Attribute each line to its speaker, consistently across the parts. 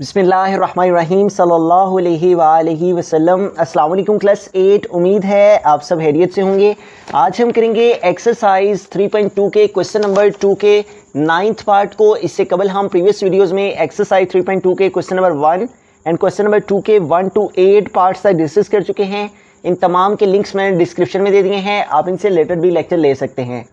Speaker 1: बिस्मिल्लाहिर्रहमानिर्रहीम सल्लल्लाहु अलैहि वसल्लम। अस्सलाम वालेकुम क्लास 8। उम्मीद है आप सब हैरियत से होंगे। आज हम करेंगे एक्सरसाइज 3.2 के क्वेश्चन नंबर 2 के 9th पार्ट को। इससे कबल हम प्रीवियस वीडियोस में एक्सरसाइज 3.2 के question number 1 and question number 2 के 1 to 8 पार्ट्स तक डिस्कस कर चुके हैं। इन तमाम के लिंक्स मैंने डिस्क्रिप्शन में दे दिए हैं, आप इनसे रिलेटेड भी लेक्चर ले सकते हैं।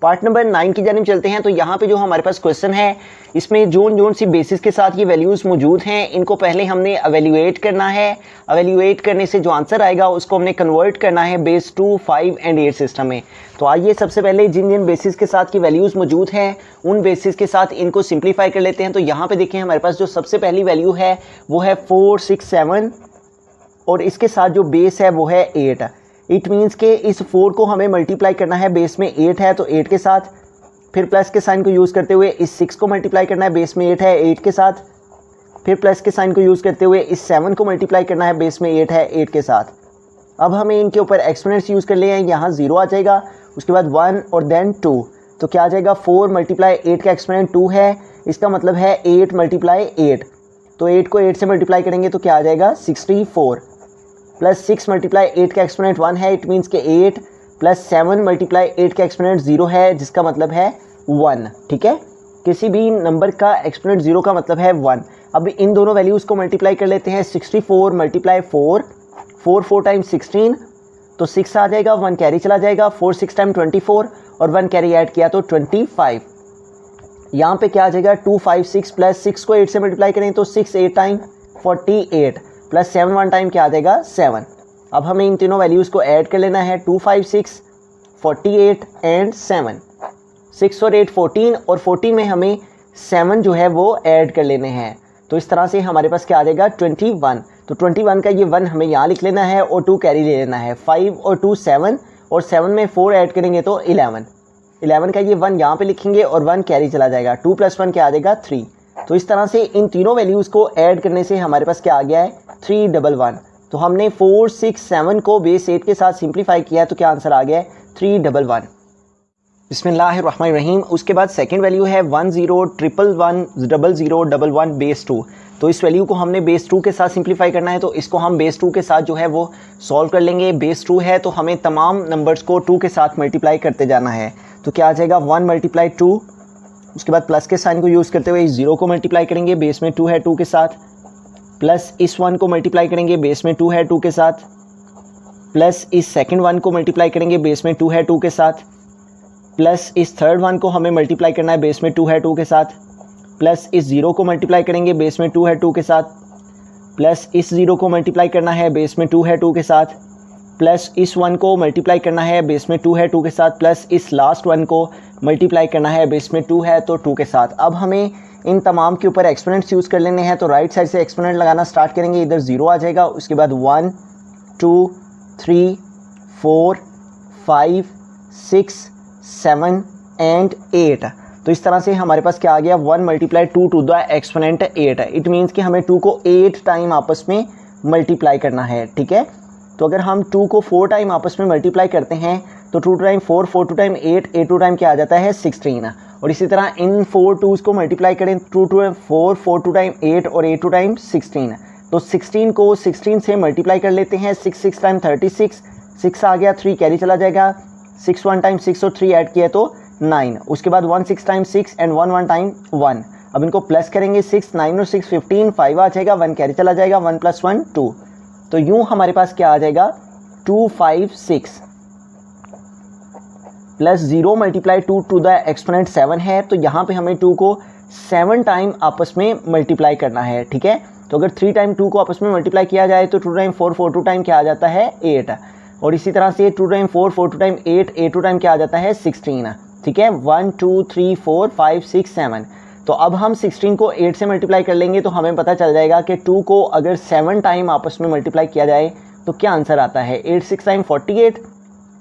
Speaker 1: पार्ट नंबर 9 की जानिब चलते हैं। तो यहाँ पे जो हमारे पास क्वेश्चन है, इसमें जोन सी बेसिस के साथ ये वैल्यूज़ मौजूद हैं, इनको पहले हमने एवेल्यूएट करना है। एवेल्यूएट करने से जो आंसर आएगा उसको हमने कन्वर्ट करना है बेस 2, 5 एंड 8 सिस्टम में। तो आइए सबसे पहले जिन जिन बेसिस के साथ की वैल्यूज़ मौजूद हैं उन बेसिस के साथ इनको सिंप्लीफाई कर लेते हैं। तो यहाँ पर देखें, हमारे पास जो सबसे पहली वैल्यू है वो है 4, 6, 7 और इसके साथ जो बेस है वो है 8। इट मीन्स के इस 4 को हमें मल्टीप्लाई करना है, बेस में 8 है तो 8 के साथ, फिर प्लस के साइन को यूज़ करते हुए इस 6 को मल्टीप्लाई करना है, बेस में 8 है 8 के साथ, फिर प्लस के साइन को यूज़ करते हुए इस 7 को मल्टीप्लाई करना है, बेस में 8 है 8 के साथ। अब हमें इनके ऊपर एक्सपोनेंट्स यूज़ कर लिए हैं, यहाँ 0 आ जाएगा, उसके बाद 1 और देन 2। तो क्या आ जाएगा, 4 मल्टीप्लाई 8 का एक्सपोनेंट 2 है, इसका मतलब है 8 मल्टीप्लाई 8। तो 8 को 8 से मल्टीप्लाई करेंगे तो क्या आ जाएगा 64, प्लस 6 मल्टीप्लाई 8 का एक्सपोनेंट 1 है, इट मीन्स के 8 प्लस 7 मल्टीप्लाई 8 का एक्सपोनेंट 0 है, जिसका मतलब है 1। ठीक है, किसी भी नंबर का एक्सपोनेंट 0 का मतलब है 1। अब इन दोनों वैल्यूज़ को मल्टीप्लाई कर लेते हैं। 64 मल्टीप्लाई 4, 4 टाइम 16 तो 6 आ जाएगा, 1 कैरी चला जाएगा, 4 6 टाइम 24 और 1 कैरी ऐड किया तो 25। यहाँ पे क्या आ जाएगा 256 प्लस 6 को 8 से मल्टीप्लाई करें तो 6 8 टाइम 48 प्लस 7 1 टाइम क्या आ जाएगा 7। अब हमें इन तीनों वैल्यूज़ को ऐड कर लेना है, 256, 48 एंड 7। 6 और 8 14 और 14 में हमें 7 जो है वो ऐड कर लेने हैं। तो इस तरह से हमारे पास क्या आ जाएगा 21। तो 21 का ये 1 हमें यहाँ लिख लेना है और 2 कैरी ले लेना है। 5 और 2 7 और 7 में 4 ऐड करेंगे तो 11। 11 का ये 1 यहाँ पे लिखेंगे और 1 कैरी चला जाएगा, 2 + 1 क्या आ जाएगा 3। तो इस तरह से इन तीनों वैल्यूज़ को ऐड करने से हमारे पास क्या आ गया है 311। तो हमने 4 6 7 को बेस 8 के साथ सिंप्लीफाई किया तो क्या आंसर आ गया है 311। बिस्मिल्लाहिर्रहमानिर्रहीम। उसके बाद सेकंड वैल्यू है 10 111 0011 बेस 2। तो इस वैल्यू को हमने बेस 2 के साथ सिंप्लीफाई करना है, तो इसको हम बेस 2 के साथ जो है वो सॉल्व कर लेंगे। बेस 2 है तो हमें तमाम नंबर्स को 2 के साथ मल्टीप्लाई करते जाना है। तो क्या आ जाएगा 1 मल्टीप्लाई 2, उसके बाद प्लस के साइन को यूज़ करते हुए इस 0 को मल्टीप्लाई करेंगे, बेस में 2 है 2 के साथ, प्लस इस 1 को मल्टीप्लाई करेंगे, बेस में 2 है 2 के साथ, प्लस इस सेकंड 1 को मल्टीप्लाई करेंगे, बेस में 2 है 2 के साथ, प्लस इस थर्ड 1 को हमें मल्टीप्लाई करना है, बेस में 2 है 2 के साथ, प्लस इस 0 को मल्टीप्लाई करेंगे, बेस में 2 है 2 के साथ, प्लस इस 0 को मल्टीप्लाई करना है, बेस में 2 है 2 के साथ, प्लस इस 1 को मल्टीप्लाई करना है, बेस में 2 है 2 के साथ, प्लस इस लास्ट 1 को मल्टीप्लाई करना है, बेस में 2 है तो 2 के साथ। अब हमें इन तमाम के ऊपर एक्सपोनेंट्स यूज़ कर लेने हैं। तो राइट साइड से एक्सपोनेंट लगाना स्टार्ट करेंगे, इधर 0 आ जाएगा, उसके बाद 1 2 3 4 5 6 7 एंड 8। तो इस तरह से हमारे पास क्या आ गया 1 मल्टीप्लाई 2 टू द एक्सपोनेंट 8। इट मीन्स कि हमें 2 को 8 टाइम आपस में मल्टीप्लाई करना है। ठीक है, तो अगर हम 2 को 4 टाइम आपस में मल्टीप्लाई करते हैं तो 2 टाइम 4, 4 2 टाइम 8, 8 2 टाइम क्या आ जाता है 16। और इसी तरह इन 4 2s को मल्टीप्लाई करें, 2 2 4, 4 2 टाइम 8 और 8 2 टाइम 16। तो 16 को 16 से मल्टीप्लाई कर लेते हैं, 6 6 टाइम 36, 6 आ गया, 3 कैरी चला जाएगा, 6 1 टाइम 6 और 3 ऐड किया तो 9। उसके बाद 1 6 टाइम 6 एंड 1 1 टाइम 1। अब इनको प्लस करेंगे, 6 9 और 6 15, 5 आ जाएगा, 1 कैरी चला जाएगा, 1 + 1 2। तो यूँ हमारे पास क्या आ जाएगा 256 प्लस 0 मल्टीप्लाई 2 टू द एक्सपोनेंट 7 है। तो यहाँ पे हमें 2 को 7 टाइम आपस में मल्टीप्लाई करना है। ठीक है, तो अगर 3 टाइम 2 को आपस में मल्टीप्लाई किया जाए तो 2 टाइम 4, 4 2 टाइम क्या आ जाता है 8। और इसी तरह से 2 टाइम 4, 4 2 टाइम 8, 8 2 टाइम क्या आ जाता है 16। ठीक है, 1 2 3 4 5 6 7। तो अब हम 16 को 8 से मल्टीप्लाई कर लेंगे तो हमें पता चल जाएगा कि 2 को अगर 7 टाइम आपस में मल्टीप्लाई किया जाए तो क्या आंसर आता है 8 6 टाइम 48,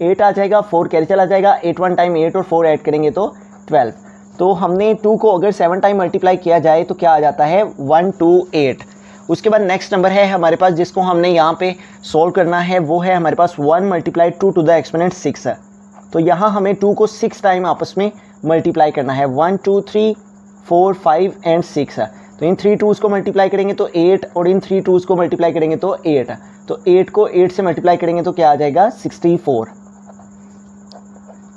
Speaker 1: 8 आ जाएगा, 4 कैरी चला जाएगा, 8 1 टाइम 8 और 4 ऐड करेंगे तो 12। तो हमने 2 को अगर 7 टाइम मल्टीप्लाई किया जाए तो क्या आ जाता है 128। उसके बाद नेक्स्ट नंबर है हमारे पास जिसको हमने यहाँ पे सोल्व करना है, वो है हमारे पास 1 मल्टीप्लाई 2 टू द एक्सपोनेंट 6। तो यहाँ हमें 2 को 6 टाइम आपस में मल्टीप्लाई करना है, 1 2 3 4 5 एंड 6। तो इन 3 2s को मल्टीप्लाई करेंगे तो 8 और इन 3 2s को मल्टीप्लाई करेंगे तो 8। तो 8 को 8 से मल्टीप्लाई करेंगे तो क्या आ जाएगा 64।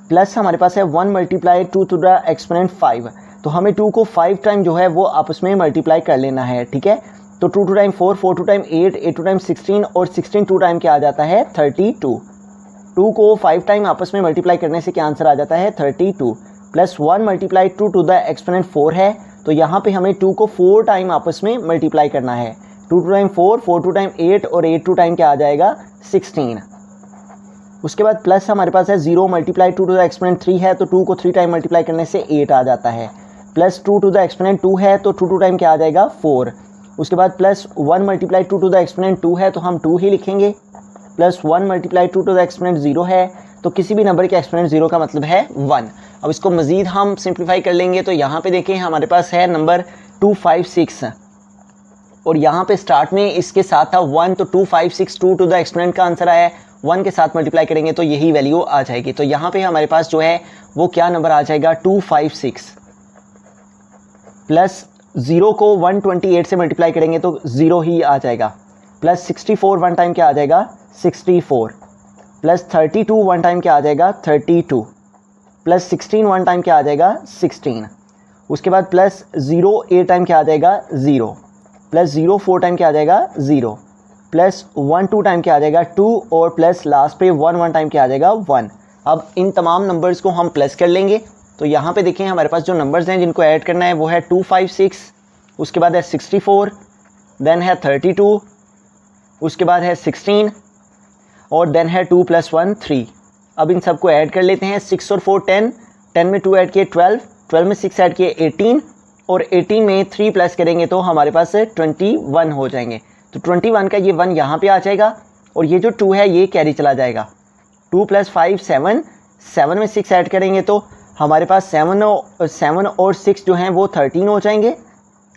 Speaker 1: प्लस हमारे पास है 1 मल्टीप्लाई 2 टू द एक्सपोनेंट 5। तो हमें 2 को 5 टाइम जो है वो आपस में मल्टीप्लाई कर लेना है, ठीक है। तो 2 two time 4, 4 two time 8, 8 two time 16 और 16 टू टाइम क्या आ जाता है 32। 2 को 5 टाइम आपस में मल्टीप्लाई करने से क्या आंसर आ जाता है 32। Plus 1 multiply 2 to the exponent 4 है, तो यहाँ पे हमें 2 को 4 टाइम आपस में मल्टीप्लाई करना है। 2 टू टाइम 4, 4 टू टाइम 8 और 8 टू टाइम क्या आ जाएगा 16। उसके बाद प्लस हमारे पास है 0 मल्टीप्लाई 2 टू द एक्सपोनेंट 3 है, तो 2 को 3 टाइम मल्टीप्लाई करने से 8 आ जाता है। प्लस 2 टू द एक्सपोनेंट 2 है, तो 2 टू टाइम क्या आ जाएगा 4। उसके बाद plus 1 multiply 2 to the exponent 2 है, तो हम 2 ही लिखेंगे। Plus 1 multiply 2 to the exponent 0 है, तो किसी भी नंबर के एक्सपोनेंट 0 का मतलब है 1। अब इसको मज़ीद हम सिंप्लीफाई कर लेंगे, तो यहाँ पे देखें हमारे पास है नंबर 256 और यहाँ पे स्टार्ट में इसके साथ था 1, तो 256 2 टू द एक्सपोनेंट का आंसर आया है। 1 के साथ मल्टीप्लाई करेंगे तो यही वैल्यू आ जाएगी। तो यहाँ पे हमारे पास जो है वो क्या नंबर आ जाएगा 256। प्लस 0 को 128 से मल्टीप्लाई करेंगे तो 0 ही आ जाएगा। प्लस 64 वन टाइम क्या आ जाएगा 64। प्लस 32 वन टाइम क्या आ जाएगा 32। प्लस 16 वन टाइम क्या आ जाएगा 16। उसके बाद प्लस 0 8 टाइम क्या आ जाएगा 0। प्लस 0 4 टाइम क्या आ जाएगा 0। प्लस 1 2 टाइम क्या आ जाएगा 2 और प्लस लास्ट पे 1 1 टाइम क्या आ जाएगा 1। अब इन तमाम नंबर्स को हम प्लस कर लेंगे। तो यहाँ पे देखें हमारे पास जो नंबर्स हैं जिनको ऐड करना है वो है 256, उसके बाद है 64, देन है 32, उसके बाद है 16 और देन है 2 + 1 3। अब इन सबको ऐड कर लेते हैं। 6 और 4 10, 10 में 2 ऐड किए 12, 12 में 6 ऐड किए 18 और 18 में 3 प्लस करेंगे तो हमारे पास 21 हो जाएंगे। तो 21 का ये 1 यहाँ पे आ जाएगा और ये जो 2 है ये कैरी चला जाएगा। 2 + 5 7, 7 में 6 ऐड करेंगे तो हमारे पास 7 और 6 जो हैं वो 13 हो जाएंगे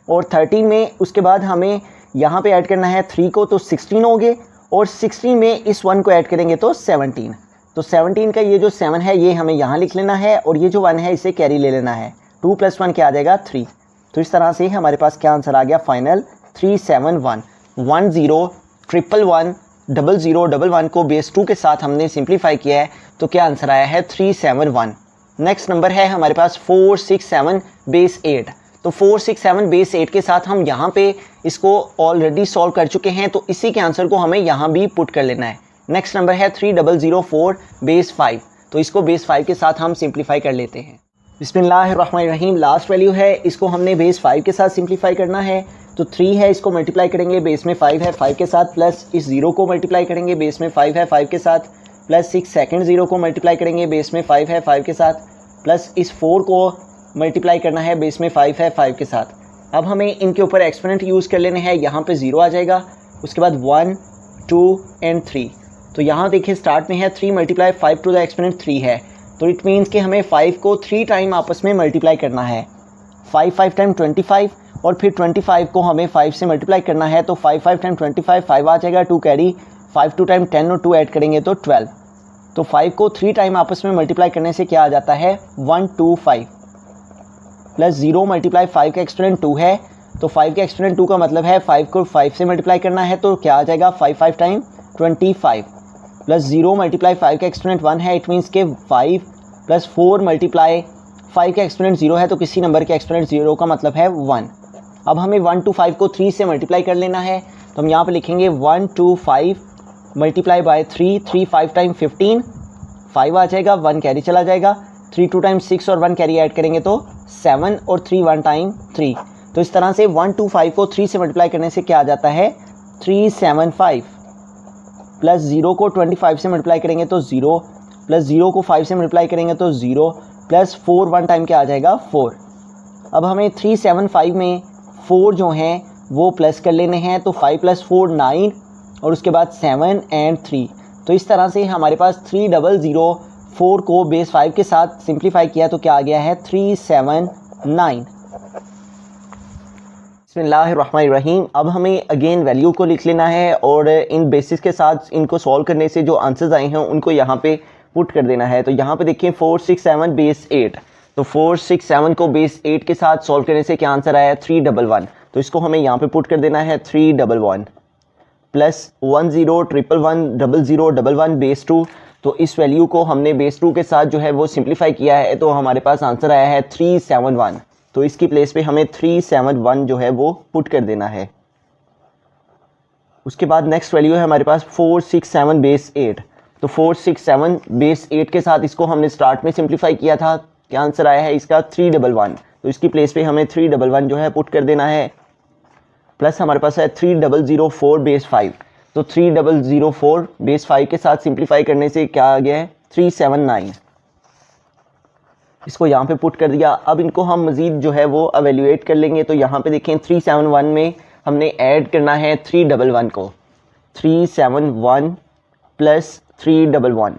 Speaker 1: और 13 में उसके बाद हमें यहाँ पे ऐड करना है 3 को, तो 16 हो गए और 16 में इस 1 को ऐड करेंगे तो 17। तो 17 का ये जो 7 है ये हमें यहाँ लिख लेना है और ये जो 1 है इसे कैरी ले लेना है। 2 + 1 क्या आ जाएगा 3। तो इस तरह से हमारे पास क्या आंसर आ गया फाइनल 371। 10 111 00 11 को बेस 2 के साथ हमने सिंप्लीफाई किया है तो क्या आंसर आया है 371। नेक्स्ट नंबर है हमारे पास 467 बेस 8। तो 467 बेस 8 के साथ हम यहाँ पे इसको ऑलरेडी सॉल्व कर चुके हैं, तो इसी के आंसर को हमें यहाँ भी पुट कर लेना है। नेक्स्ट नंबर है 3004 बेस 5। तो इसको बेस 5 के साथ हम सिंप्लीफाई कर लेते हैं। बिस्मिल्लाहिर्रहमानिर्रहीम। लास्ट वैल्यू है, इसको हमने बेस 5 के साथ सिंप्लीफाई करना है। तो 3 है, इसको मल्टीप्लाई करेंगे बेस में 5 है 5 के साथ, प्लस इस 0 को मल्टीप्लाई करेंगे बेस में 5 है 5 के साथ, प्लस 6 सेकंड 0 को मल्टीप्लाई करेंगे बेस में 5 है 5 के साथ, प्लस इस 4 को मल्टीप्लाई करना है बेस में 5 है 5 के साथ। अब हमें इनके ऊपर एक्सपोनेंट यूज़ कर लेने हैं। यहाँ पे 0 आ जाएगा, उसके बाद 1 2 एंड 3। तो यहाँ देखिए स्टार्ट में है 3 × 5 टू द एक्सपोनेंट 3 है, तो इट मीन्स कि हमें 5 को 3 टाइम आपस में मल्टीप्लाई करना है। 5 5 टाइम 25 और फिर 25 को हमें 5 से मल्टीप्लाई करना है, तो 5 5 टाइम 25 5 आ जाएगा, 2 कैरी, 5 2 टाइम 10 और 2 ऐड करेंगे तो 12। तो 5 को 3 टाइम आपस में मल्टीप्लाई करने से क्या आ जाता है 125, प्लस 0 × 5 का एक्सपोनेंट 2 है, तो 5 के एक्सपोनेंट 2 का मतलब है 5 को 5 से मल्टीप्लाई करना है, तो क्या आ जाएगा 5 5 टाइम 25, प्लस 0 × 5 का एक्सपोनेंट 1 है, इट मीन्स के 5 प्लस 4 × 5 का एक्सपोनेंट 0 है, तो किसी नंबर के एक्सपोनेंट 0 का मतलब है 1। अब हमें 125 को 3 से मल्टीप्लाई कर लेना है, तो हम यहाँ पे लिखेंगे 125 मल्टीप्लाई बाय 3, 3 5 टाइम 15, 5 आ जाएगा, 1 कैरी चला जाएगा, 3 2 टाइम 6 और 1 कैरी ऐड करेंगे तो 7 और 3 1 टाइम 3। तो इस तरह से 125 को 3 से मल्टीप्लाई करने से क्या आ जाता है 375, प्लस 0 को 25 से मल्टीप्लाई करेंगे तो 0, प्लस 0 को 5 से मल्टीप्लाई करेंगे तो 0, प्लस 4 1 टाइम क्या आ जाएगा 4। अब हमें 375 में 4 जो हैं वो प्लस कर लेने हैं, तो 5 + 4 9 और उसके बाद 7 एंड 3। तो इस तरह से हमारे पास 3004 को बेस 5 के साथ सिंप्लीफाई किया तो क्या आ गया है 379। बिस्मिल्लाहिर्रहमानिर्रहीम। अब हमें अगेन वैल्यू को लिख लेना है और इन बेसिस के साथ इनको सॉल्व करने से जो आंसर्स आए हैं उनको यहाँ पे पुट कर देना है। तो यहाँ पे देखिए 467 बेस 8, तो 467 को बेस 8 के साथ सॉल्व करने से क्या आंसर आया 311। तो तो इसको हमें यहाँ पे पुट कर देना है 311 प्लस 10111111 बेस 2। तो इस वैल्यू को हमने बेस 2 के साथ जो है वो सिंप्लीफाई किया है, तो हमारे पास आंसर आया है 371। तो इसकी प्लेस पे हमें 371 जो है वो पुट कर देना है। उसके बाद नेक्स्ट वैल्यू है हमारे पास 467 बेस 8। तो 467 बेस 8 के साथ इसको हमने स्टार्ट में सिंप्लीफाई किया था, क्या आंसर आया है इसका 311। तो इसकी प्लेस पे हमें 311 जो है पुट कर देना है। प्लस हमारे पास है 3004 बेस 5। तो 3004 बेस 5 के साथ सिंप्लीफाई करने से क्या आ गया है 379। इसको यहाँ पे पुट कर दिया। अब इनको हम मज़ीद जो है वो एवेल्यूएट कर लेंगे। तो यहाँ पे देखें 371 में हमने ऐड करना है 311 को। 371 प्लस 311,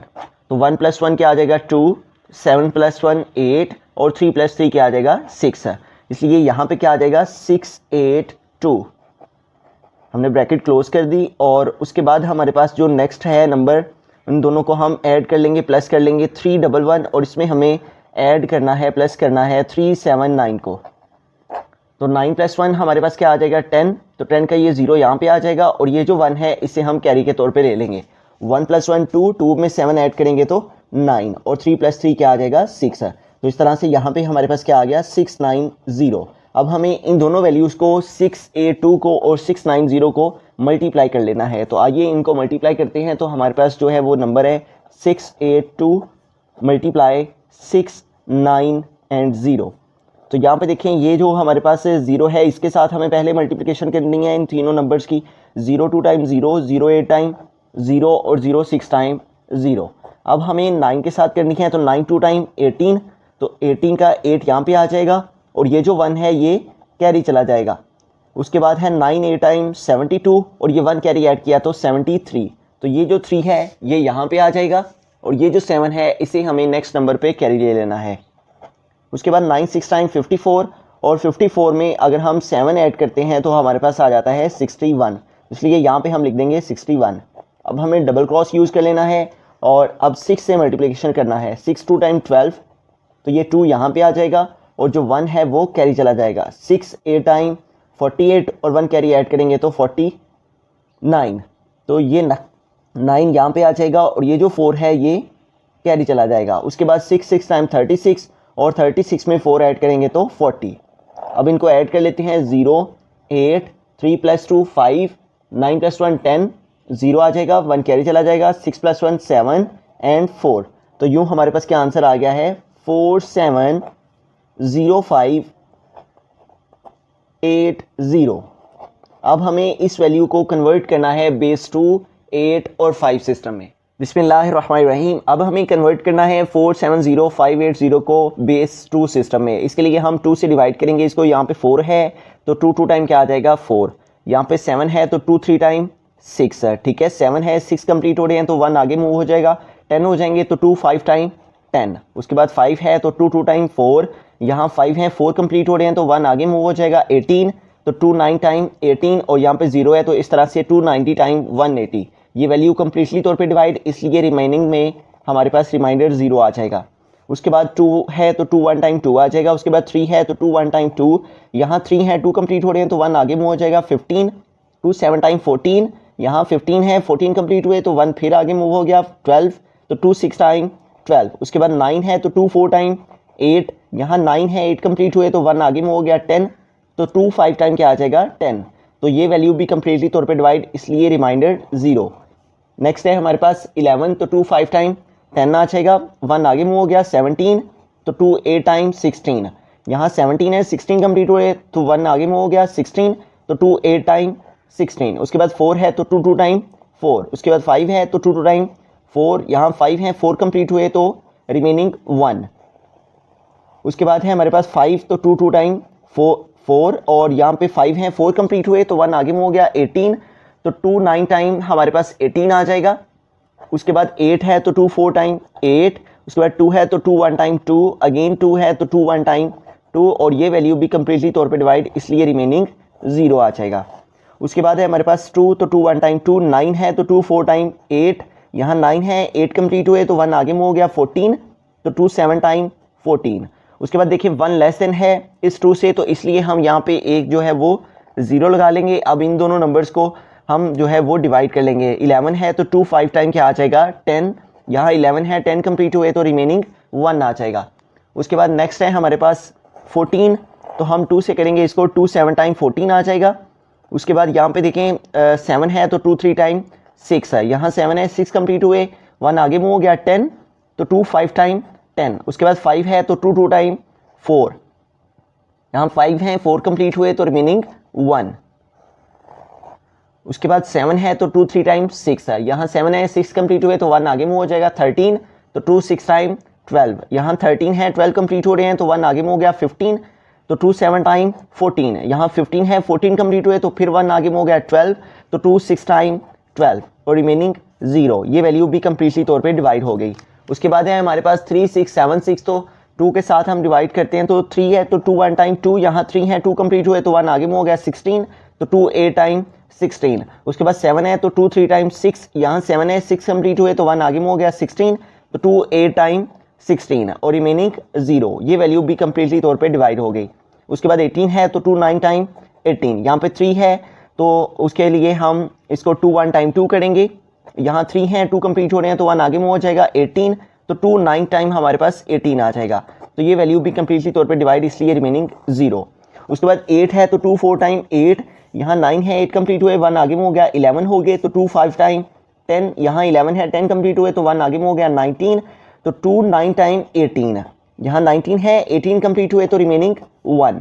Speaker 1: तो 1 + 1 क्या आ जाएगा 2, 7 + 1 8 और 3 + 3 क्या आ जाएगा 6 है। इसलिए यहाँ पे क्या आ जाएगा 682। हमने ब्रैकेट क्लोज कर दी और उसके बाद हमारे पास जो नेक्स्ट है नंबर, उन दोनों को हम ऐड कर लेंगे, प्लस कर लेंगे 311 और इसमें हमें ऐड करना है, प्लस करना है 379 को। तो 9 + 1 हमारे पास क्या आ जाएगा 10। तो 10 का ये 0 यहाँ पे आ जाएगा और ये जो 1 है इसे हम कैरी के तौर पे ले लेंगे। 1 + 1 2, 2 में 7 ऐड करेंगे तो 9 और 3 + 3 क्या आ जाएगा 6 है। तो इस तरह से यहाँ पे हमारे पास क्या आ गया 690। अब हमें इन दोनों वैल्यूज़ को 682 को और 690 को मल्टीप्लाई कर लेना है। तो आइए इनको मल्टीप्लाई करते हैं। तो हमारे पास जो है वो नंबर है 682 × 6, 9 एंड 0। तो यहाँ पे देखें ये जो हमारे पास 0 है इसके साथ हमें पहले मल्टीप्लिकेशन करनी है इन तीनों नंबर्स की। 02 टाइम 0, 08 टाइम 0 और 06 टाइम 0। अब हमें 9 के साथ करनी है। तो 92 टाइम 18, तो 18 का 8 यहाँ पे आ जाएगा और ये जो 1 है ये कैरी चला जाएगा। उसके बाद है 9 टाइम 72 और ये 1 कैरी ऐड किया तो 73। तो ये जो 3 है ये यहाँ पे आ जाएगा और ये जो 7 है इसे हमें नेक्स्ट नंबर पे कैरी ले लेना है। उसके बाद 9 6 टाइम 54 और 54 में अगर हम 7 ऐड करते हैं तो हमारे पास आ जाता है 61। इसलिए यहाँ पे हम लिख देंगे 61। अब हमें डबल क्रॉस यूज़ कर लेना है और अब 6 से मल्टीप्लिकेशन करना है। 6 2 टाइम 12, तो ये 2 यहाँ पे आ जाएगा और जो 1 है वो कैरी चला जाएगा। 6 8 टाइम 48 और 1 कैरी ऐड करेंगे तो 49। तो ये 9 यहाँ पे आ जाएगा और ये जो 4 है ये कैरी चला जाएगा। उसके बाद 6 6 टाइम 36 और 36 में 4 ऐड करेंगे तो 40। अब इनको ऐड कर लेते हैं। 0 8 3 + 2 5 9 + 1 10, 0 आ जाएगा, 1 कैरी चला जाएगा। 6 + 1 7 एंड 4। तो यूँ हमारे पास क्या आंसर आ गया है 470580। अब हमें इस वैल्यू को कन्वर्ट करना है बेस 2, 8 और 5 सिस्टम में। बिस्मिल्लाहिर्रहमानिर्रहीम। अब हमें कन्वर्ट करना है 470580 को बेस 2 सिस्टम में। इसके लिए हम 2 से डिवाइड करेंगे इसको। यहाँ पे 4 है तो 2 2 टाइम क्या आ जाएगा 4। यहाँ पे 7 है तो 2 3 टाइम 6 है। ठीक है, 7 है, 6 कंप्लीट हो रहे हैं तो 1 आगे मूव हो जाएगा। 10 हो जाएंगे तो 2 5 टाइम 10। उसके बाद 5 है तो 2 2 टाइम 4। यहाँ 5 है, 4 कंप्लीट हो रहे हैं तो 1 आगे मूव हो जाएगा। 18 तो 2 9 टाइम 18 और यहाँ पे 0 है तो इस तरह से 290 टाइम 180। ये वैल्यू कम्प्लीटली तौर पे डिवाइड, इसलिए रिमाइनिंग में हमारे पास रिमाइंडर 0 आ जाएगा। उसके बाद 2 है तो 2 1 टाइम 2 आ जाएगा। उसके बाद 3 है तो 2 1 टाइम 2। यहाँ 3 है, 2 कंप्लीट हो रहे हैं तो 1 आगे मूव हो जाएगा। 15 2 7 टाइम 14। यहाँ 15 है, 14 कंप्लीट हुए तो 1 फिर आगे मूव हो गया। 12 तो 2 6 टाइम 12। उसके बाद 9 है तो 2 4 टाइम 8। यहाँ 9 है, 8 कंप्लीट हुए तो 1 आगे मूव हो गया। 10 तो 2 5 टाइम क्या आ जाएगा 10। तो ये वैल्यू भी कम्प्लीटली तौर पे डिवाइड, इसलिए रिमाइंडर 0। नेक्स्ट है हमारे पास 11 तो 2 5 टाइम 10 आ जाएगा। 1 आगे मूव हो गया। 17 तो 2 8 टाइम 16। यहाँ 17 है, 16 कंप्लीट हुए तो 1 आगे मूव हो गया। 16 तो 2 8 टाइम 16। उसके बाद 4 है तो 2 2 टाइम 4। उसके बाद 5 है तो 2 2 टाइम 4। यहाँ 5 है, 4 कंप्लीट हुए तो रिमेनिंग 1। उसके बाद है हमारे पास 5 तो 2 2 टाइम 4 और यहाँ पे 5 है, 4 कंप्लीट हुए तो 1 आगे मूव हो गया। 18 तो 2 9 टाइम हमारे पास 18 आ जाएगा। उसके बाद 8 है तो 2 4 टाइम 8। उसके बाद 2 है तो 2 1 टाइम 2। अगेन 2 है तो 2 1 टाइम 2 और ये वैल्यू भी कम्प्लीटली तौर पे डिवाइड, इसलिए रिमेनिंग 0 आ जाएगा। उसके बाद है हमारे पास 2 तो 2 1 टाइम 2। 9 है तो 2 4 टाइम 8। यहाँ 9 है, 8 कंप्लीट हुए तो 1 आगे मूव हो गया। 14 तो 2 7 टाइम 14। उसके बाद देखिए 1 लेस देन है इस 2 से, तो इसलिए हम यहाँ पे एक जो है वो ज़ीरो लगा लेंगे। अब इन दोनों नंबर्स को हम जो है वो डिवाइड कर लेंगे। 11 है तो 2 5 टाइम क्या आ जाएगा 10, यहाँ 11 है 10 कंप्लीट हुए तो रिमेनिंग 1 आ जाएगा। उसके बाद नेक्स्ट है हमारे पास 14, तो हम 2 से करेंगे इसको, 2 7 टाइम 14 आ जाएगा। उसके बाद यहाँ पे देखें 7 है तो 2 3 टाइम 6 है, यहाँ 7 है 6 कंप्लीट हुए, 1 आगे मूव हो गया 10, तो 2 5 टाइम 10। उसके बाद 5 है तो 2 2 टाइम 4, यहाँ 5 है 4 कंप्लीट हुए तो रिमेनिंग 1। उसके बाद 7 है तो 2 3 टाइम 6 है, यहाँ 7 है 6 कंप्लीट हुए तो 1 आगे मूव हो जाएगा 13, तो 2 6 टाइम 12, यहाँ 13 है 12 कंप्लीट हो रहे हैं तो 1 आगे मूव हो गया 15, तो 2 7 टाइम 14, यहाँ 15 है 14 कंप्लीट हुए तो फिर 1 आगे मूव हो गया 12, तो 2 6 टाइम 12 और रिमेनिंग 0। ये वैल्यू भी कंप्लीटली तौर पे डिवाइड हो गई। उसके बाद है हमारे पास 3 6 7 6, तो 2 के साथ हम डिवाइड करते हैं, तो 3 है तो 2 1 टाइम 2, यहाँ 3 है 2 कंप्लीट हुए तो 1 आगे मूव हो गया 16, तो 2 8 टाइम 16। उसके बाद 7 है तो 2 3 टाइम 6, यहाँ 7 है 6 कंप्लीट हुए तो 1 आगे मूव हो गया 16, तो 2 8 टाइम 16 और रिमेनिंग 0। ये वैल्यू भी कंप्लीटली तौर पे डिवाइड हो गई। उसके बाद 18 है तो 2 9 टाइम 18, यहाँ पे 3 है तो उसके लिए हम इसको 2 1 टाइम 2 करेंगे, यहाँ 3 है 2 कंप्लीट हो रहे हैं तो 1 आगे मूव हो जाएगा 18, तो 2 9 टाइम हमारे पास 18 आ जाएगा। तो ये वैल्यू भी कंप्लीटली तौर पे डिवाइड, इसलिए रिमेनिंग 0। उसके बाद 8 है तो 2 4 टाइम 8, यहाँ 9 है 8 कंप्लीट हुए 1 आगे मूव हो गया 11 हो गए, तो 2 5 टाइम 10, यहाँ 11 है 10 कंप्लीट हुए तो 1 आगे मूव हो गया 19, तो 2 9 टाइम 18, यहाँ 19 है 18 कंप्लीट हुए तो रिमेनिंग 1।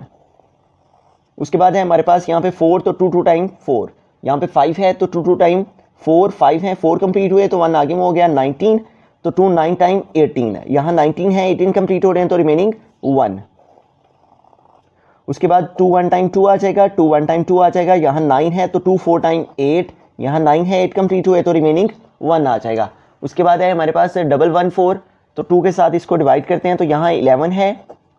Speaker 1: उसके बाद है हमारे पास यहाँ पे 4, तो 2 2 टाइम 4, यहाँ पे 5 है तो 2 2 टाइम 4, 5 है 4 कंप्लीट हुए तो 1 आगे में हो गया 19, तो 2 9 टाइम 18, यहाँ 19 है 18 कंप्लीट हो रहे हैं तो रिमेनिंग 1। उसके बाद 2 1 टाइम 2 आ जाएगा, 2 1 टाइम 2 आ जाएगा, यहाँ 9 है तो 2 4 टाइम 8, यहाँ 9 है 8 कंप्लीट हुए तो रिमेनिंग 1 आ जाएगा। उसके बाद है हमारे पास 1 1 4, तो 2 के साथ इसको डिवाइड करते हैं, तो यहाँ 11 है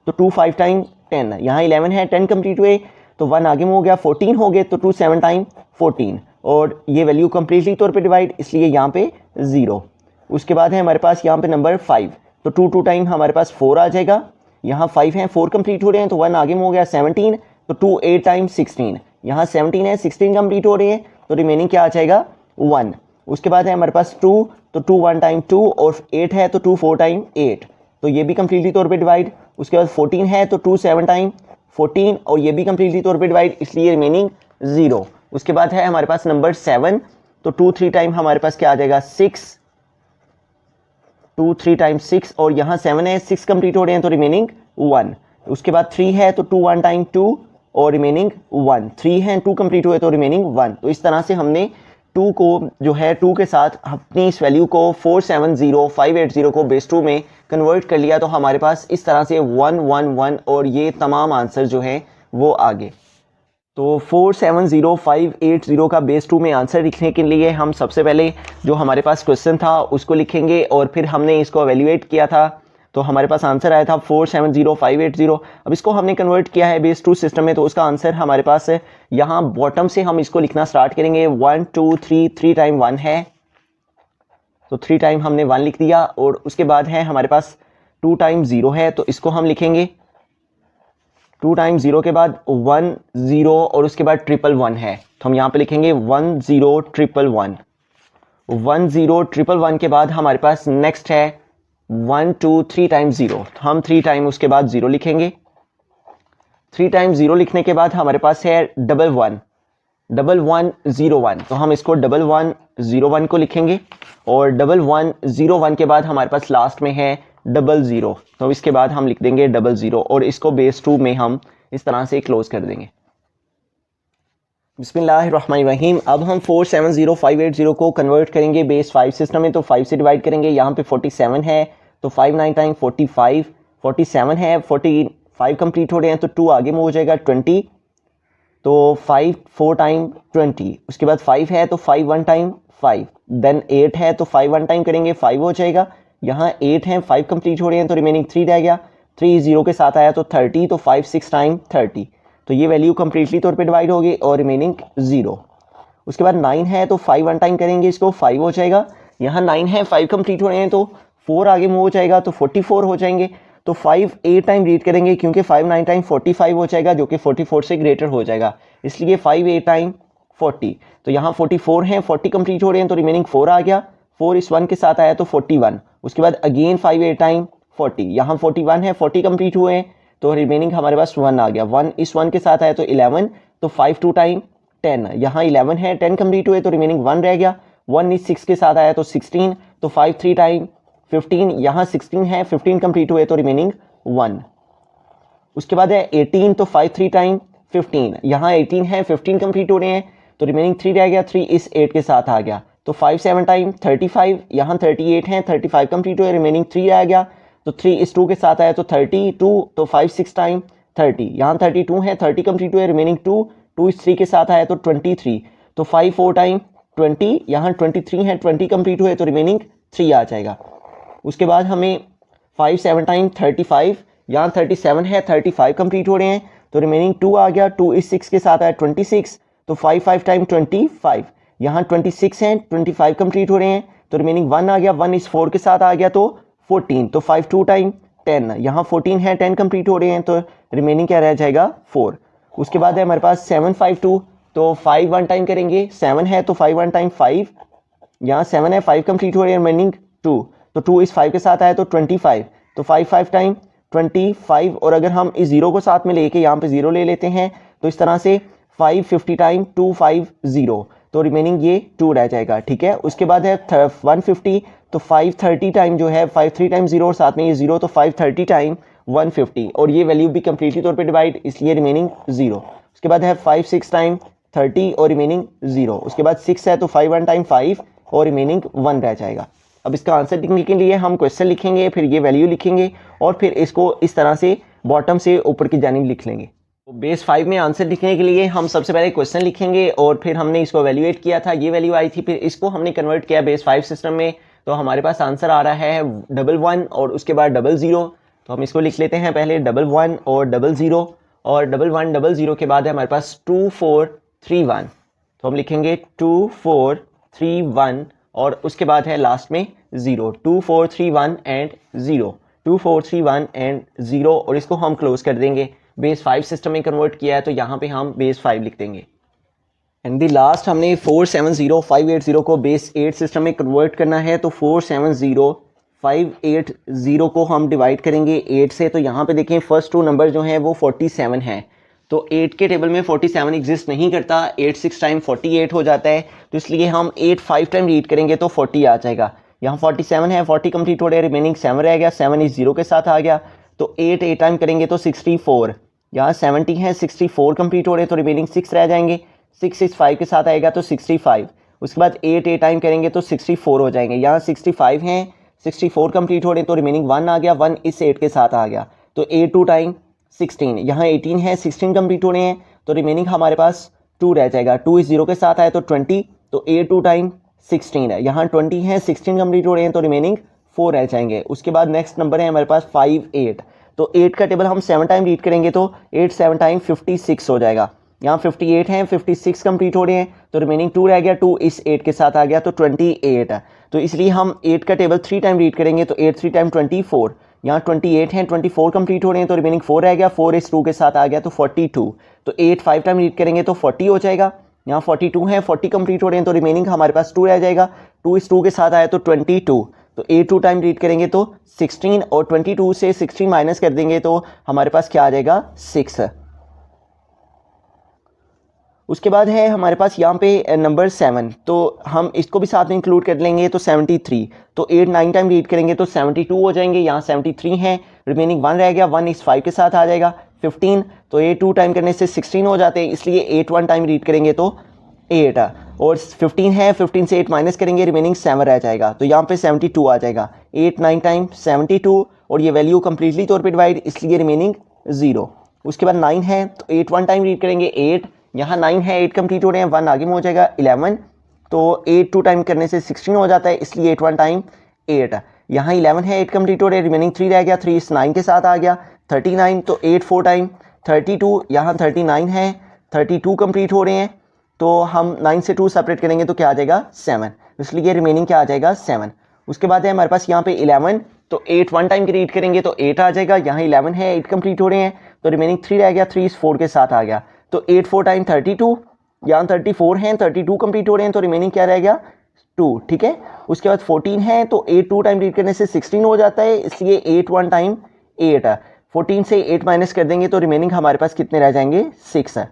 Speaker 1: तो 2 5 टाइम 10, यहाँ 11 है 10 कंप्लीट हुए तो 1 आगे में हो गया 14 हो गए, तो 2 7 टाइम 14 और ये वैल्यू कंप्लीटली तौर पे डिवाइड, इसलिए यहाँ पे 0। उसके बाद है हमारे पास यहाँ पे नंबर 5, तो 2 2 टाइम हमारे पास 4 आ जाएगा, यहाँ 5 है 4 कंप्लीट हो रहे हैं तो 1 आगे में हो गया 17, तो 2 8 टाइम 16, यहाँ 17 है 16 कंप्लीट हो रहे हैं तो रिमेनिंग क्या आ जाएगा 1। उसके बाद है हमारे पास 2, तो 2 1 टाइम 2 और 8 है तो 2 4 टाइम 8, तो ये भी कंप्लीटली तौर पे डिवाइड। उसके बाद 14 है तो 2 7 टाइम 14 और ये भी कंप्लीटली तौर पे डिवाइड, इसलिए रिमेनिंग 0। उसके बाद है हमारे पास नंबर 7, तो 2 3 टाइम हमारे पास क्या आ जाएगा 6, 2 3 टाइम 6 और यहाँ 7 है 6 कंप्लीट हो रहे हैं तो रिमेनिंग 1। उसके बाद 3 है तो 2 1 टाइम 2 और रिमेनिंग 1, 3 है 2 कंप्लीट हुए तो रिमेनिंग 1। तो इस तरह से हमने 2 को जो है 2 के साथ अपनी इस वैल्यू को 470580 को बेस 2 में कन्वर्ट कर लिया, तो हमारे पास इस तरह से 1 1 1 और ये तमाम आंसर जो है वो आ गए। तो 470580 का बेस 2 में आंसर लिखने के लिए हम सबसे पहले जो हमारे पास क्वेश्चन था उसको लिखेंगे और फिर हमने इसको एवेल्युएट किया था, तो हमारे पास आंसर आया था 470580। अब इसको हमने कन्वर्ट किया है बेस 2 सिस्टम में, तो उसका आंसर हमारे पास है यहाँ बॉटम से हम इसको लिखना स्टार्ट करेंगे। 1 2 3, 3 टाइम 1 है तो 3 टाइम हमने 1 लिख दिया, और उसके बाद है हमारे पास 2 टाइम 0 है तो इसको हम लिखेंगे 2 टाइम 0 के बाद 1 0 और उसके बाद 1 है तो हम यहाँ पे लिखेंगे 1 0 1 1 1 0 1 1 के बाद हमारे पास नेक्स्ट है 1 2 3 टाइम 0, तो हम 3 टाइम उसके बाद 0 लिखेंगे। 3 टाइम 0 लिखने के बाद हमारे पास है 1 1 1 0 1, तो हम इसको 1 1 0 1 को लिखेंगे, और 1 1 0 1 के बाद हमारे पास लास्ट में है 0 0, तो इसके बाद हम लिख देंगे 0 0 और इसको बेस 2 में हम इस तरह से क्लोज कर देंगे। बिस्मिल्लाहिर्रहमानिर्रहीम। अब हम 470580 को कन्वर्ट करेंगे बेस 5 सिस्टम में, तो 5 से डिवाइड करेंगे। यहाँ पे 47 है तो 5 9 टाइम 45, 47 है 45 कंप्लीट हो रहे हैं तो 2 आगे में हो जाएगा 20, तो 5 4 टाइम 20। उसके बाद 5 है तो 5 1 टाइम 5, देन 8 है तो 5 1 टाइम करेंगे 5 हो जाएगा। यहाँ 8 है 5 कंप्लीट हो रहे हैं तो रिमेनिंग 3 रह गया, 3 0 के साथ आया तो 30, तो 5 6 टाइम 30, तो ये वैल्यू कंप्लीटली तौर पे डिवाइड होगी और रिमेनिंग 0। उसके बाद 9 है तो 5 1 टाइम करेंगे इसको 5 हो जाएगा। यहाँ 9 है 5 कंप्लीट हो रहे हैं तो 4 आगे मूव हो जाएगा तो 44 हो जाएंगे, तो 5 8 टाइम रीड करेंगे क्योंकि 5 9 टाइम 45 हो जाएगा जो कि 44 से ग्रेटर हो जाएगा, इसलिए 5 8 टाइम 40। तो यहाँ 44 हैं, 40 कंप्लीट हो रहे हैं तो रिमेनिंग 4 आ गया, 4 इस 1 के साथ आया तो 41। उसके बाद अगेन 5 8 टाइम 40, यहाँ 41 है, 40 कंप्लीट हुए हैं तो रिमेनिंग हमारे पास 1 आ गया, 1 इस 1 के साथ आया तो 11, तो 5 2 टाइम 10, यहाँ 11 है, 10 कंप्लीट हुए तो रिमेनिंग 1 रह गया, 1 इस 6 के साथ आया तो 16, तो 5 3 टाइम 15, यहाँ 16 है, 15 कंप्लीट हुए तो रिमेनिंग 1। उसके बाद है 18, तो 5 3 टाइम 15, यहाँ 18 है, 15 कंप्लीट हो रहे हैं तो रिमेनिंग 3 रह गया, 3 इस 8 के साथ आ गया, तो 5 7 टाइम 35, यहाँ 38 है, 35 कंप्लीट हुए, रिमेनिंग 3 आ गया, तो 3 इस 2 के साथ आया तो 32, तो 5 6 टाइम 30, यहाँ 32 है, 30 कंप्लीट हुए, रिमेनिंग 2, 2 इस 3 के साथ आया तो 23, तो 5 4 टाइम 20, यहाँ 23 है, 20 कंप्लीट हुए तो रिमेनिंग 3 आ जाएगा। उसके बाद हमें 5 7 टाइम 35, यहाँ 37 है, 35 कंप्लीट हो रहे हैं तो रिमेनिंग 2 आ गया, 2 इस 6 के साथ आया 26, तो 5 5 टाइम 25, यहाँ 26 हैं, 25 कंप्लीट हो रहे हैं तो रिमेनिंग 1 आ गया, 1 इस 4 के साथ आ गया तो 14, तो 5 2 टाइम 10, यहाँ 14 है, 10 कंप्लीट हो रहे हैं तो रिमेनिंग क्या रह जाएगा 4। उसके बाद है हमारे पास 7 5 2, तो 5 1 टाइम करेंगे, 7 है तो 5 1 टाइम 5, यहाँ 7 है, 5 कंप्लीट हो रहे हैं, रिमेनिंग 2, तो 2 इस 5 के साथ आया तो 25, तो 5 5 टाइम 25, और अगर हम इस 0 को साथ में लेके यहाँ पे 0 ले लेते हैं तो इस तरह से 5 50 टाइम 250, तो रिमेनिंग ये 2 रह जाएगा, ठीक है। उसके बाद है 150, तो 5 30 टाइम जो है 5 3 टाइम 0 और साथ में ये 0, तो 5 30 टाइम 150, और ये वैल्यू भी कंप्लीटली तौर पे डिवाइड, इसलिए रिमेनिंग 0। उसके बाद है 5 6 टाइम 30 और रिमेनिंग 0। उसके बाद 6 है तो 5 1 टाइम 5 और रिमेनिंग 1 रह जाएगा। अब इसका आंसर लिखने के लिए हम क्वेश्चन लिखेंगे, फिर ये वैल्यू लिखेंगे और फिर इसको इस तरह से बॉटम से ऊपर की जानिब लिख लेंगे। तो बेस 5 में आंसर लिखने के लिए हम सबसे पहले क्वेश्चन लिखेंगे और फिर हमने इसको वैल्यूएट किया था, ये वैल्यू आई थी, फिर इसको हमने कन्वर्ट किया बेस 5 सिस्टम में, तो हमारे पास आंसर आ रहा है 11 और उसके बाद 00। तो हम इसको लिख लेते हैं पहले 11 और 00, और 11 00 के बाद है हमारे पास 2431, तो हम लिखेंगे 2431 और उसके बाद है लास्ट में 0, 2431 एंड 0, 2431 एंड 0, और इसको हम क्लोज कर देंगे। बेस 5 सिस्टम में कन्वर्ट किया है तो यहाँ पे हम बेस 5 लिख देंगे। एंड द लास्ट हमने 470580 को बेस 8 सिस्टम में कन्वर्ट करना है, तो 470580 को हम डिवाइड करेंगे 8 से। तो यहाँ पे देखें फर्स्ट 2 नंबर जो हैं वो 47 हैं, तो 8 के टेबल में 47 एग्जिस्ट नहीं करता, 8 6 टाइम 48 हो जाता है, तो इसलिए हम 8 5 टाइम रीड करेंगे तो 40 आ जाएगा। यहाँ 47 है, 40 कंप्लीट हो रहे हैं, रिमेनिंग 7 रह गया, 7 इस 0 के साथ आ गया, तो 8 8 टाइम करेंगे तो 64, यहाँ 70 है, 64 कंप्लीट हो रहे हैं तो रिमेनिंग 6 रह जाएंगे, 6 इस 5 के साथ आएगा तो 65। उसके बाद 8 8 टाइम करेंगे तो 64 हो जाएंगे, यहाँ 65 हैं, 64 कंप्लीट हो रहे हैं तो रिमेनिंग 1 आ गया, 1 इस 8 के साथ आ गया, तो 8 2 टाइम 16, यहाँ 18 है, 16 कंप्लीट हो रहे हैं तो रिमेनिंग हमारे पास 2 रह जाएगा, 2 इस 0 के साथ आया तो 20, तो 8 2 टाइम 16 है, यहाँ 20 है, 16 कंप्लीट हो रहे हैं तो रिमेनिंग 4 रह जाएंगे। उसके बाद नेक्स्ट नंबर है हमारे पास 5 8, तो 8 का टेबल हम 7 टाइम रीड करेंगे तो 8 7 टाइम 56 हो जाएगा, यहाँ 58 हैं, 56 कंप्लीट हो रहे हैं तो रिमेनिंग 2 रह गया, 2 इस 8 के साथ आ गया तो 28 है, तो इसलिए हम 8 का टेबल 3 टाइम रीड करेंगे तो 8 3 टाइम 24, यहाँ 28 हैं, 24 कंप्लीट हो रहे हैं तो रिमेनिंग 4 रह गया, 4 इस 2 के साथ आ गया तो 42, तो 8 5 टाइम रीड करेंगे तो 40 हो जाएगा, यहाँ 42 हैं, 40 कंप्लीट हो रहे हैं तो रिमेनिंग हमारे पास 2 रह जाएगा, 2 इस 2 के साथ आया तो 22, तो 8 2 टाइम रीड करेंगे तो 16, और 22 से 16 माइनस कर देंगे तो हमारे पास क्या आ जाएगा 6। उसके बाद है हमारे पास यहाँ पे नंबर 7, तो हम इसको भी साथ में इंक्लूड कर लेंगे तो 73, तो 8 9 टाइम रीड करेंगे तो 72 हो जाएंगे, यहाँ 73 हैं, रिमेनिंग 1 रह गया, 1 इस 5 के साथ आ जाएगा 15, तो 8 2 टाइम करने से 16 हो जाते हैं, इसलिए 8 1 टाइम रीड करेंगे तो 8, और 15 है, 15 से 8 माइनस करेंगे, रिमेनिंग 7 रह जाएगा, तो यहाँ पे 72 आ जाएगा, 8 9 टाइम 72, और ये वैल्यू कंप्लीटली तौर पे डिवाइड, इसलिए रिमेनिंग 0। उसके बाद 9 है, तो 8 1 टाइम रीड करेंगे 8, यहाँ 9 है, 8 कंप्लीट हो रहे हैं, 1 आगे में हो जाएगा 11, तो 8 2 टाइम करने से 16 हो जाता है, इसलिए 8 1 टाइम 8, यहाँ 11 है, 8 कंप्लीट हो रहे हैं, रिमेनिंग 3 रह गया, 3 इस 9 के साथ आ गया 39, तो 8 4 टाइम 32, यहाँ 39 है, 32 कंप्लीट हो रहे हैं, तो हम 9 से 2 सेपरेट करेंगे तो क्या आ जाएगा 7, इसलिए रिमेनिंग क्या आ जाएगा 7। उसके बाद है हमारे पास यहाँ पे 11 तो 8 वन टाइम के रीड करेंगे तो 8 आ जाएगा, यहाँ 11 है, 8 कंप्लीट हो रहे हैं, तो रिमेनिंग 3 रह गया, 3 इस 4 के साथ आ गया, तो 8 4 टाइम 32, यहाँ 34 हैं, 32 कंप्लीट हो रहे हैं, तो रिमेनिंग क्या रह गया 2, ठीक है। उसके बाद 14 है, तो 8 2 टाइम रीड करने से 16 हो जाता है, इसलिए 8 1 टाइम 8 है, 14 से 8 माइनस कर देंगे तो रिमेनिंग हमारे पास कितने रह जाएंगे 6 है।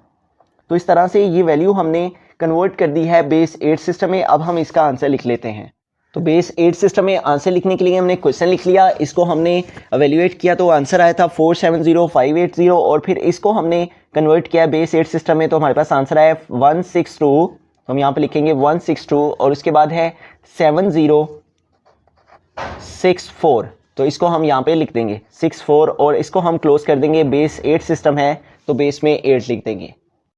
Speaker 1: तो इस तरह से ये वैल्यू हमने कन्वर्ट कर दी है बेस 8 सिस्टम में। अब हम इसका आंसर लिख लेते हैं। तो बेस 8 सिस्टम में आंसर लिखने के लिए हमने क्वेश्चन लिख लिया, इसको हमने एवेल्यूएट किया तो आंसर आया था 470580, और फिर इसको हमने कन्वर्ट किया बेस 8 सिस्टम में तो हमारे पास आंसर आया 162, तो हम यहाँ पे लिखेंगे 162, और उसके बाद है 7064, तो इसको हम यहाँ पे लिख देंगे 64, और इसको हम क्लोज कर देंगे, बेस 8 सिस्टम है तो बेस में 8 लिख देंगे।